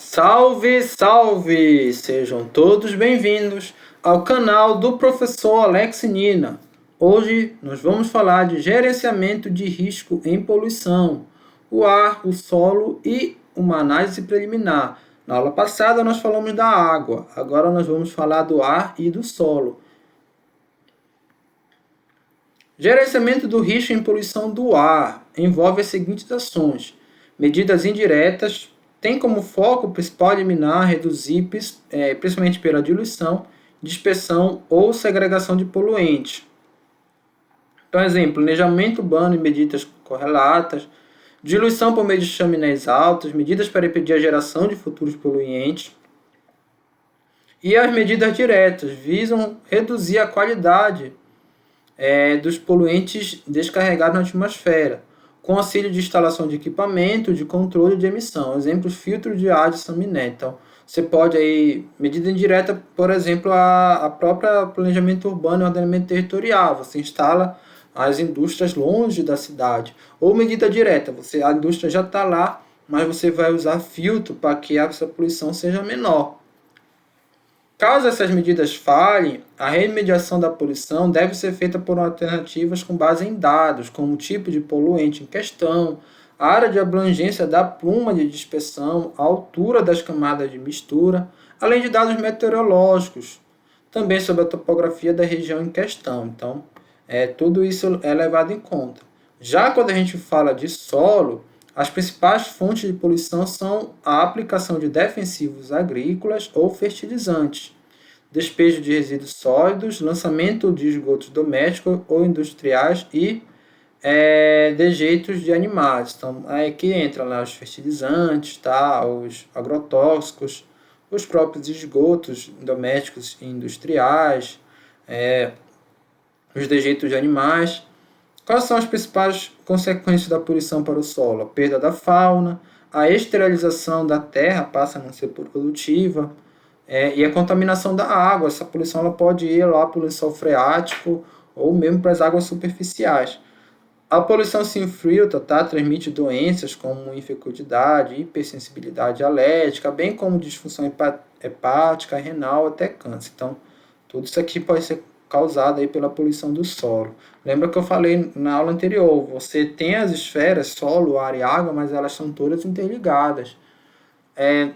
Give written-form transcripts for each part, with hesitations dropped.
Salve, salve! Sejam todos bem-vindos ao canal do professor Alex Nina. Hoje nós vamos falar de gerenciamento de risco em poluição, o ar, o solo e uma análise preliminar. Na aula passada nós falamos da água, agora nós vamos falar do ar e do solo. Gerenciamento do risco em poluição do ar envolve as seguintes ações: medidas indiretas, tem como foco principal eliminar, reduzir, principalmente pela diluição, dispersão ou segregação de poluentes. Então, exemplo, planejamento urbano e medidas correlatas, diluição por meio de chaminés altas, medidas para impedir a geração de futuros poluentes. E as medidas diretas visam reduzir a qualidade dos poluentes descarregados na atmosfera, com auxílio de instalação de equipamento de controle de emissão. Exemplo, filtro de ar de chaminé. Então, você pode aí, medida indireta, por exemplo, a própria planejamento urbano e ordenamento territorial. Você instala as indústrias longe da cidade. Ou medida direta, a indústria já está lá, mas você vai usar filtro para que essa poluição seja menor. Caso essas medidas falhem, a remediação da poluição deve ser feita por alternativas com base em dados, como o tipo de poluente em questão, a área de abrangência da pluma de dispersão, a altura das camadas de mistura, além de dados meteorológicos, também sobre a topografia da região em questão. Então, tudo isso é levado em conta. Já quando a gente fala de solo, as principais fontes de poluição são a aplicação de defensivos agrícolas ou fertilizantes, despejo de resíduos sólidos, lançamento de esgotos domésticos ou industriais e dejeitos de animais. Então, aí que entram lá os fertilizantes, tá? Os agrotóxicos, os próprios esgotos domésticos e industriais, os dejeitos de animais. Quais são as principais consequências da poluição para o solo? A perda da fauna, a esterilização da terra passa a não ser produtiva, e a contaminação da água. Essa poluição ela pode ir lá para o lençol freático ou mesmo para as águas superficiais. A poluição sem filtro transmite doenças como infecundidade, hipersensibilidade alérgica, bem como disfunção hepática, renal, até câncer. Então, tudo isso aqui pode ser causado aí pela poluição do solo. Lembra que eu falei na aula anterior, você tem as esferas, solo, ar e água, mas elas são todas interligadas.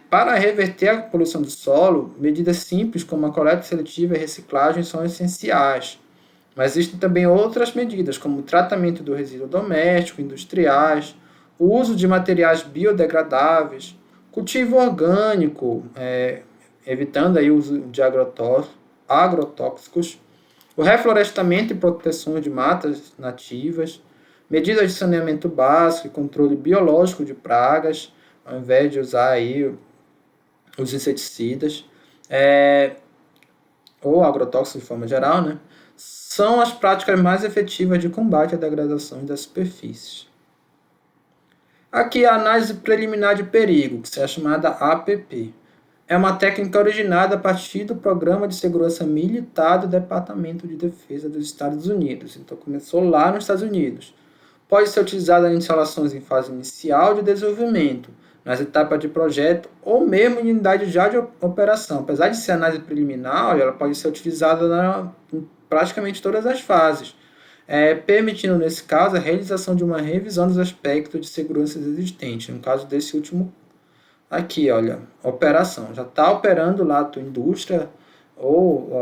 Para reverter a poluição do solo, medidas simples como a coleta seletiva e reciclagem são essenciais. Mas existem também outras medidas, como o tratamento do resíduo doméstico, industriais, o uso de materiais biodegradáveis, cultivo orgânico, evitando aí o uso de agrotóxicos, o reflorestamento e proteção de matas nativas, medidas de saneamento básico e controle biológico de pragas, ao invés de usar aí os inseticidas, ou agrotóxicos de forma geral, né? São as práticas mais efetivas de combate à degradação das superfícies. Aqui a análise preliminar de perigo, que é chamada APP. É uma técnica originada a partir do Programa de Segurança Militar do Departamento de Defesa dos Estados Unidos. Então começou lá nos Estados Unidos. Pode ser utilizada em instalações em fase inicial de desenvolvimento, nas etapas de projeto ou mesmo em unidade já de operação. Apesar de ser análise preliminar, ela pode ser utilizada em praticamente todas as fases, permitindo, nesse caso, a realização de uma revisão dos aspectos de segurança existentes. No caso desse último aqui, olha, operação. Já está operando lá a tua indústria ou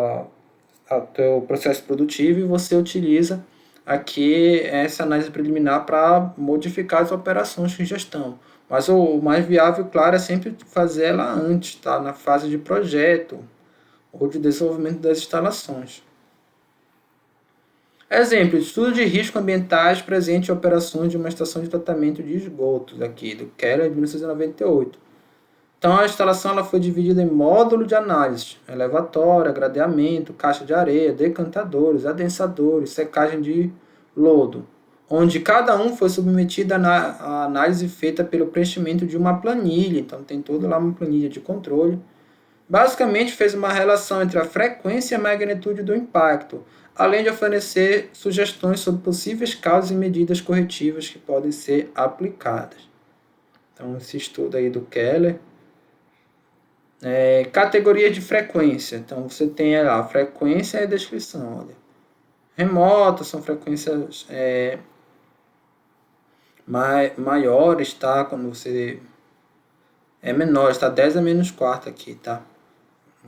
o teu processo produtivo e você utiliza aqui essa análise preliminar para modificar as operações que já estão. Mas o mais viável, claro, é sempre fazer ela antes, tá? Na fase de projeto ou de desenvolvimento das instalações. Exemplo, estudo de risco ambientais presente em operações de uma estação de tratamento de esgotos, aqui, do Keller, de 1998. Então, a instalação ela foi dividida em módulo de análise, elevatória, gradeamento, caixa de areia, decantadores, adensadores, secagem de lodo, onde cada um foi submetido à análise feita pelo preenchimento de uma planilha. Então, tem toda lá uma planilha de controle. Basicamente, fez uma relação entre a frequência e a magnitude do impacto, além de oferecer sugestões sobre possíveis causas e medidas corretivas que podem ser aplicadas. Então, esse estudo aí do Keller Categoria de frequência. Então, você tem lá a frequência e a descrição. Olha. Remota são frequências maiores, tá? Quando você é menor, está 10 a menos quarto aqui, tá?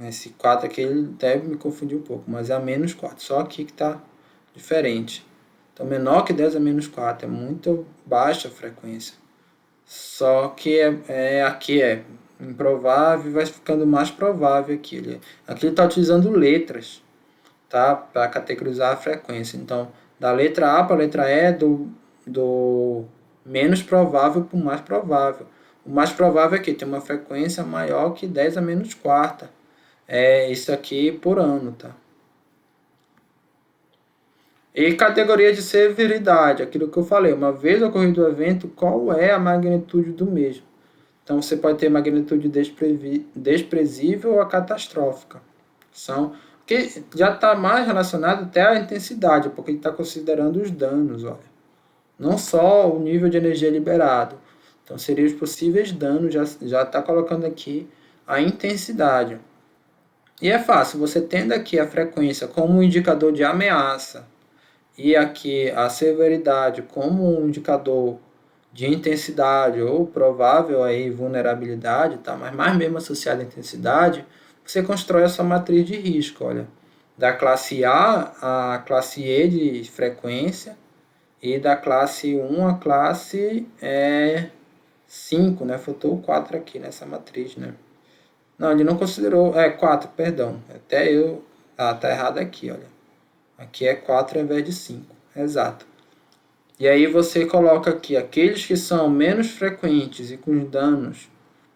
Esse 4 aqui ele deve me confundir um pouco, mas é a menos 4. Só aqui que está diferente. Então, menor que 10 a menos 4 é muito baixa a frequência. Só que aqui é improvável e vai ficando mais provável aqui. Aqui ele está utilizando letras, tá? Para categorizar a frequência. Então, da letra A para a letra E, do menos provável para o mais provável. O mais provável aqui tem uma frequência maior que 10 a menos quarta. É isso aqui por ano, tá? E categoria de severidade, aquilo que eu falei, uma vez ocorrido o evento, qual é a magnitude do mesmo? Então você pode ter magnitude desprezível ou a catastrófica. Que já está mais relacionado até à intensidade, porque ele está considerando os danos, olha. Não só o nível de energia liberado. Então seriam os possíveis danos, já está colocando aqui a intensidade. E é fácil, você tendo aqui a frequência como um indicador de ameaça e aqui a severidade como um indicador de intensidade ou provável aí vulnerabilidade, tá? Mas mais mesmo associado à intensidade, você constrói a sua matriz de risco, olha, da classe A à classe E de frequência e da classe 1 à classe 5, né? Faltou o 4 aqui nessa matriz, né? Não, ele não considerou. 4, perdão. Até eu. Tá errado aqui, olha. Aqui é 4 ao invés de 5. Exato. E aí você coloca aqui aqueles que são menos frequentes e com danos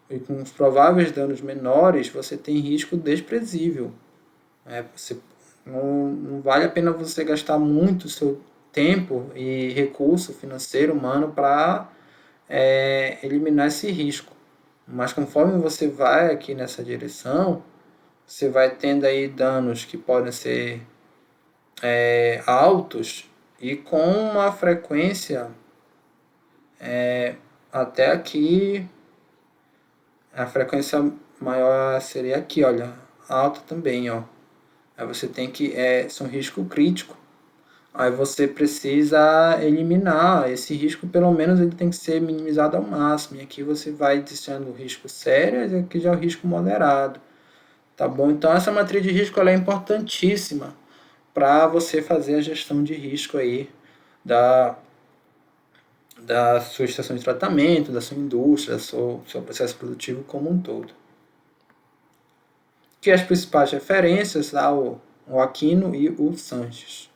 e com os prováveis danos menores, você tem risco desprezível. Não vale a pena você gastar muito seu tempo e recurso financeiro humano para eliminar esse risco. Mas conforme você vai aqui nessa direção, você vai tendo aí danos que podem ser altos e com uma frequência até aqui, a frequência maior seria aqui, olha, alta também, ó. Aí você tem que, são risco crítico. Aí você precisa eliminar esse risco, pelo menos ele tem que ser minimizado ao máximo. E aqui você vai deixando o risco sério e aqui já é o risco moderado. Tá bom? Então essa matriz de risco ela é importantíssima para você fazer a gestão de risco aí da sua estação de tratamento, da sua indústria, do seu processo produtivo como um todo. Que as principais referências, o Aquino e o Sanches.